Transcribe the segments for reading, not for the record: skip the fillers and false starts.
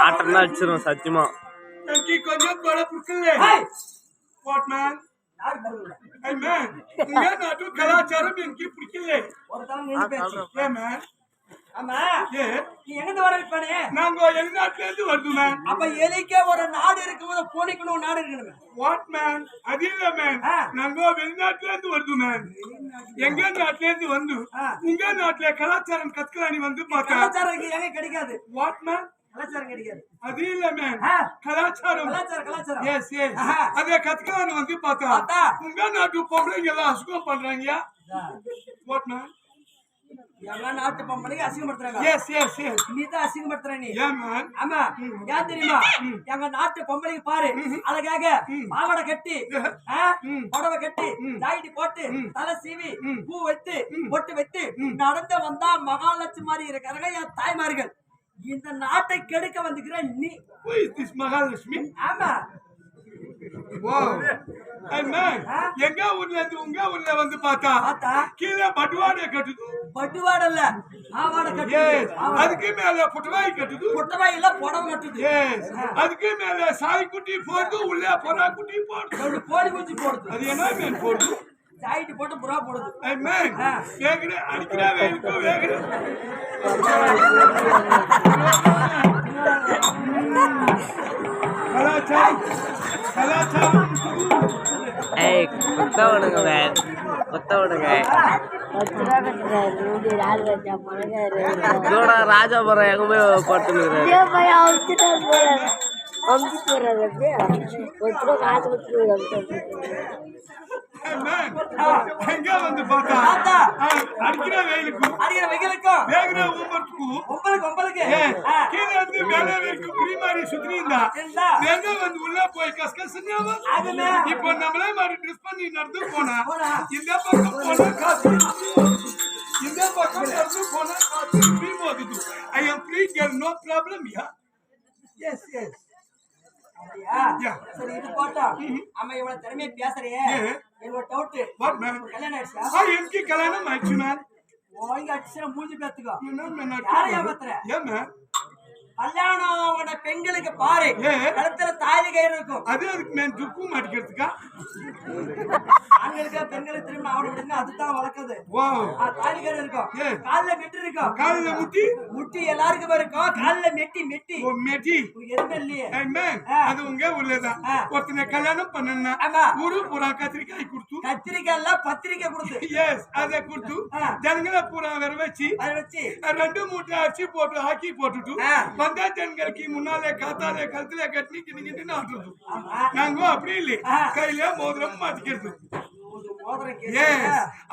ஆட்டம்னா அடிச்சிடும் சத்தியமா. கொஞ்சம் தொட புக்கல வாட் மேன் நாட்டு கலாச்சாரம் எனக்கு பிடிக்கல. ஆமா நீ எங்க வர இருப்பானே? நாங்க வெளிநாட்டுல இருந்து வருதுமே. அப்ப எலிக்கே ஒரு நாடு இருக்கும்போது பூனைக்குள்ள ஒரு நாடு இருக்கணுமே. What man? அது இல்ல மேன், நாங்க வெளிநாட்டுல இருந்து வருது மேன். எங்க நாட்டுல இருந்து வந்து உங்க நாட்டுல கலாச்சாரம் கத்துக்கலான்னு வந்து பார்த்தா கலாச்சாரம் எங்க கிடைக்காது. What man? கலாச்சாரம் கிடைக்காது. அது இல்ல மேன், கலாச்சாரம் கலாச்சாரம் எஸ் எஸ் அத கத்துக்கலான்னு வந்து பார்த்தா உங்க நாட்டு பொம்பளைங்க எல்லாம் அசுகம் பண்றாங்க. What man? எல்லா நாட்டு பொம்பளைங்க அசிங்கப்படுத்துறாங்க. எஸ் எஸ் எஸ் நீ தான் அசிங்கப்படுத்துற நீ. ஏன் மேன்? ஆமா ஏன் தெரியுமா? எங்க நாட்டு பொம்பளைங்க பாரு அழகாக பாவாடை கட்டி புடவை கட்டி ஜாக்கெட் போட்டு தலை சீவி பூ வைத்து பொட்டு வைத்து நடந்து வந்தா மகாலட்சுமி மாதிரி இருக்கிறாங்க என் தாய்மார்கள். இந்த நாட்டை கெடுக்க வந்துக்கிற நீ. மகாலட்சுமி? ஆமா. எங்க ஊர்ல இருந்து உங்க ஊர்ல வந்து பார்த்தா கீழே பட்டுவாடை கட்டுது. பட்டுவாடை இல்ல ஆவாடை கட்டுது. அதுக்கு மேல புட்டவாய் கட்டுது. புட்டவாய் இல்ல புடவை கட்டுது. அதுக்கு மேல சாய் குட்டி போடுது, உள்ள புறா குட்டி போடுது, கோழி குஞ்சு போடுது. அது என்ன மேன் போடுது? ஜாக்கெட் போட்டு புறா போடுது. வேகுற அடிக்கிற வேலுக்கும் வேகுற கலாச்சாரம் கலாச்சாரம். ஏய் கொத்த விடுங்க மேன், கொத்த விடுங்க. ராஜாபுரம் எங்க போய் பட்டுக்கிறாரு. எங்க வந்து பார்த்தா அடிக்கிற வெயிலுக்கும் வேகிற உங்களுக்கு கீழே வந்து மேலே வரைக்கும் பிரிமாரி சுத்தி இருந்தா எங்க வந்து உள்ள போய் கசகசன்னு இப்போ நம்மளே மாதிரி ட்ரெஸ் பண்ணி நடந்து போனா இந்த பக்கம் போனா காசு, இந்த பக்கம் நடந்து போனா காசு ஃப்ரீ போகுது. I am free care, no problem. Yeah yes yes சரி இது போட்டா அம்மா இவ்வளவு திறமையா பேசுறியே என்னோட டவுட். What man? கல்யாணம் ஆயிடுச்சா? எனக்கு கல்யாணம் ஆயிடுச்சு மேன். ஓங்க அடிச்சா மூஞ்சி பேத்துக்கோ. என்ன யாரையா பேத்துற? ஏன் மேன்? கல்யாணம் ஆன பெண்களுக்கு பாரு கழுத்துல தாலி கயிறு இருக்கும். அது அதுக்கு மேன் துப்பு மாட்டிக்கிறதுக்கா? ஆண்களுக்கு பெண்களுக்கு திரும்ப ஆவணம் விடுங்க, அதுதான் வளர்க்குது. தாலி கயிறு இருக்கும், காலில மெட்டி இருக்கும். காலில முட்டி முட்டி எல்லாருக்கும் இருக்கும், காலில மெட்டி மெட்டி மெட்டி எதுவுமே இல்லையே. அது உங்க ஊர்லதான் ஒருத்தனை கல்யாணம் பண்ணா ஊரு பூரா கத்திரிக்காய் கொடுத்து, கத்திரிக்காய் எல்லாம் பத்திரிக்காய் கொடுத்து எஸ் அதை கொடுத்து ஜனங்களை பூரா வர வச்சு 2 மூட்டை அரிசி போட்டு ஆக்கி போட்டுட்டு வந்தா ஜனங்களுக்கு முன்னாலே காத்தாலே கழுத்துல கட்டி கிணிக்கிட்டு ஆட்டுறது. நாங்க அப்படி இல்லை, கையில மோதிரம் மாத்திக்கிறது.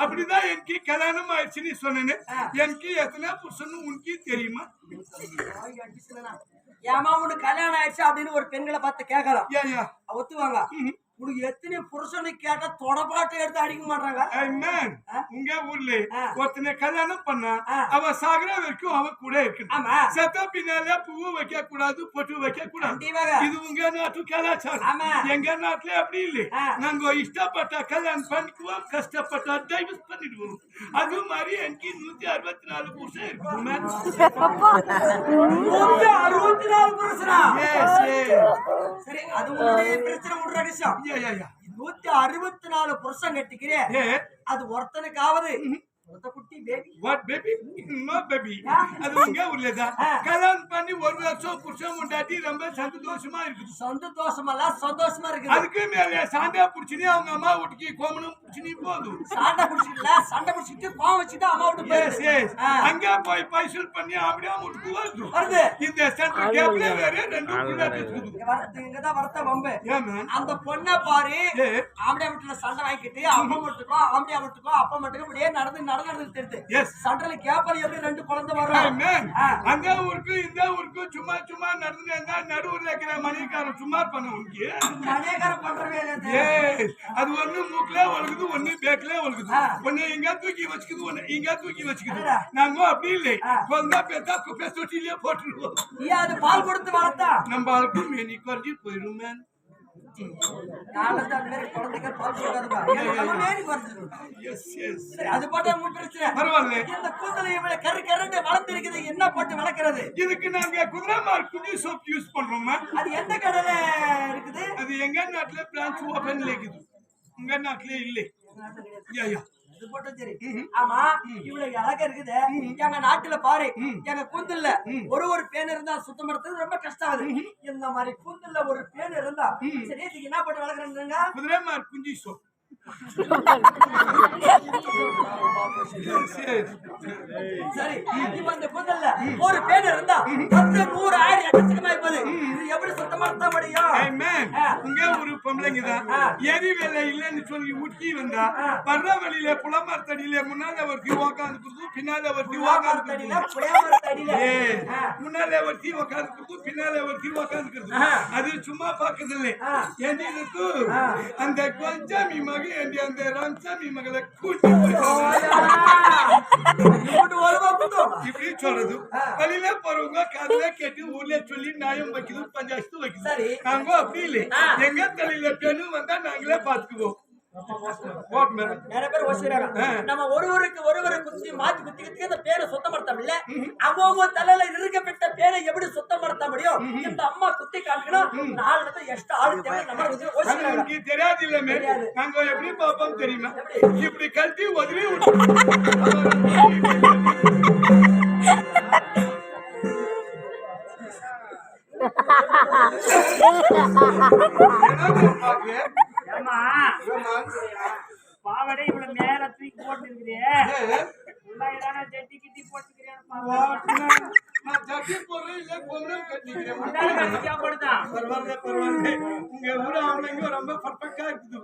அப்படிதான் எனக்கு கல்யாணம் ஆயிடுச்சுன்னு சொன்னேன்னு. எனக்கு எத்தனை புருஷன் உனக்கு தெரியுமா? ஏமா உனக்கு கல்யாணம் ஆயிடுச்சு அப்படின்னு ஒரு பெண்களை பார்த்து கேட்கலாம், ஒத்துவாங்க. உனக்கு எத்தனை புருஷனை கேட்டா தொடப்பாட்டை எடுத்து அடிக்க மாட்டாங்க. உங்க ஊர்ல ஒருத்தனை கல்யாணம் பண்ணா அவ சாகர வரைக்கும் அவ கூட இருக்கு. செத்த பின்னால பூ வைக்க கூடாது, பொட்டு வைக்க கூடாது. இது உங்க நாட்டு கலாச்சாரம். எங்க நாட்டுல அப்படி இல்லை. நாங்க இஷ்டப்பட்ட கல்யாணம் பண்ணிக்குவோம், கஷ்டப்பட்டா டைவர்ஸ் பண்ணிடுவோம். அது மாதிரி எனக்கு 164 புருஷன் இருக்கு. 164 புருஷனா? சரி அது உங்களுடைய பிரச்சனை, உங்க ரகசியம். 164 புருஷன் கட்டிக்கிறேன், அது ஒருத்தனுக்காவது குட்டி baby. What baby? No baby. அது உங்க ஊர்லதான் கல்யாணம் பண்ணி 1 வருஷம் புருஷன் முண்டாட்டி ரொம்ப சந்தோஷமா இருக்குது. சந்தோஷமா சந்தோஷமா இருக்கு. அதுக்கு மேல சாண்டா புடிச்சுனே அவங்க அம்மா வீட்டுக்கு கோமனும் புடிச்சுனே போதும். சாண்டா புடிச்சுல சண்டை புடிச்சிட்டு கோவம் வச்சுட்டு அம்மா வீட்டுக்கு போயிடுது. அங்க போய் பைசல் பண்ணி அப்படியே வீட்டுக்கு வருது. இந்த சென்டர் கேப்ல வேற 2 புள்ள இருக்குது. இங்கதான் வரத்த வம்பு. அந்த பொண்ணை பாரு அப்படியே வீட்டுல சண்டை வாங்கிட்டு அம்மா வீட்டுக்கோ அப்படியே வீட்டுக்கோ அப்பா மட்டும் அப்படியே நடந்து சண்டல கேப்பல எப்படி 2 குழந்தை வரும். அந்த ஊருக்கு இந்த ஊருக்கு சும்மா சும்மா நடந்து நடுவுல இருக்கிற மணியக்காரன் சும்மா பண்ண உனக்கு மணியக்காரன் பண்றவே இல்லை. அது ஒண்ணு மூக்குல ஒழுகுது, ஒண்ணு பேக்ல ஒழுகுது, ஒண்ணு எங்க தூக்கி வச்சுக்குது, ஒண்ணு இங்க தூக்கி வச்சுக்குது. நாங்க அப்படி இல்லை, குழந்தை பேத்தா குப்பை தொட்டிலே போட்டுருவோம். அது பால் கொடுத்து வளர்த்தா நம்ம ஆளுக்கு மேனி குறைஞ்சி போயிடும். நாளை அந்த மாதிரி குழந்தைங்க பால் கொடுக்காதுப்பா. நம்ம மேரி குறைஞ்சிடும். எஸ் எஸ் சரி, அது போட்டா உன் பிரச்சனை. பரவாயில்ல. இந்த கூந்தலை இவ்வளவு கரு கருன்னு வளர்ந்திருக்குது, என்ன போட்டு வளர்க்கறது? இதுக்கு நாங்க குதிரைமார் குஞ்சு சோப் யூஸ் பண்றோமா? அது எந்த கடையில இருக்குது? அது எங்க நாட்டுல பிரான்ச் ஓபன்ல இருக்குது, உங்க நாட்டுல இல்லை. யா யா அது போட்டா சரி. ஆமா, இவ்வளவு அழகா இருக்குது. எங்க நாட்டுல பாரு, எங்க கூந்தல்ல ஒரு பேன் இருந்தா சுத்தம் படுத்துறது ரொம்ப கஷ்டம். ஆகுது. இந்த மாதிரி கூந்தல்ல ஒரு பேன் இருந்தா சரி, இதுக்கு என்ன போட்டு வளர்க்குறாங்க? குதிரைமார் குஞ்சு சோப். சரி, இப்ப அந்த கூந்தல்ல ஒரு பேன் இருந்தா 10 100 1000 எக்கச்சக்கமாய் போகுது. இது எப்படி சுத்தமா இருக்க முடியும்? உங்க ஒரு பொம்பளைங்கதான் எரி வேலை இல்லைன்னு சொல்லி உட்கி வந்தா வர்ற வழியில புலமரத்தடியில முன்னால ஒருத்தி உக்காந்துக்கிறது, பின்னால ஒருத்தி உக்காந்துக்கிறது, முன்னால ஒருத்தி உக்காந்துக்கிறது, பின்னால ஒருத்தி உக்காந்துக்கிறது. அது சும்மா பாக்குறது இல்லை. எனக்கு அந்த கொஞ்சாமி மக அந்த ராமசாமி மகளை கூட்டி இப்படி சொல்றது வழியில போறவங்க காதுல கேட்டு ஊர்ல சொல்லி நியாயம் வைக்குது, பஞ்சாயத்து வைக்குது. நாங்க அப்படி இல்லை. எங்க தலையில பெண்ணு வந்தா நாங்களே பாத்துக்குவோம். நிறைய பேர் யோசிக்கிறாங்க, நம்ம ஒருவருக்கு குத்தி மாத்தி குத்திக்கிறதுக்கு அந்த பேரை சுத்தப்படுத்த இல்ல, அவங்க தலையில இருக்கப்பட்ட பேரை எப்படி சுத்தப்படுத்த முடியும்? இந்த அம்மா குத்தி காமிக்கணும், 4 இடத்துல எக்ஸ்ட்ரா ஆளு தேவை. நம்ம தெரியாது இல்ல, நாங்க எப்படி பாப்போம் தெரியுமா? இப்படி கழட்டி உதவி பாவடை இவ்வளவு மேல தூக்கி போட்டு இருக்கிறே, ஜட்டி கிட்டி போட்டுக்கிறேன். பரவாயில்ல. உங்க ஊர் ஆம்பளைங்க ரொம்ப பர்ஃபெக்டா இருக்குது.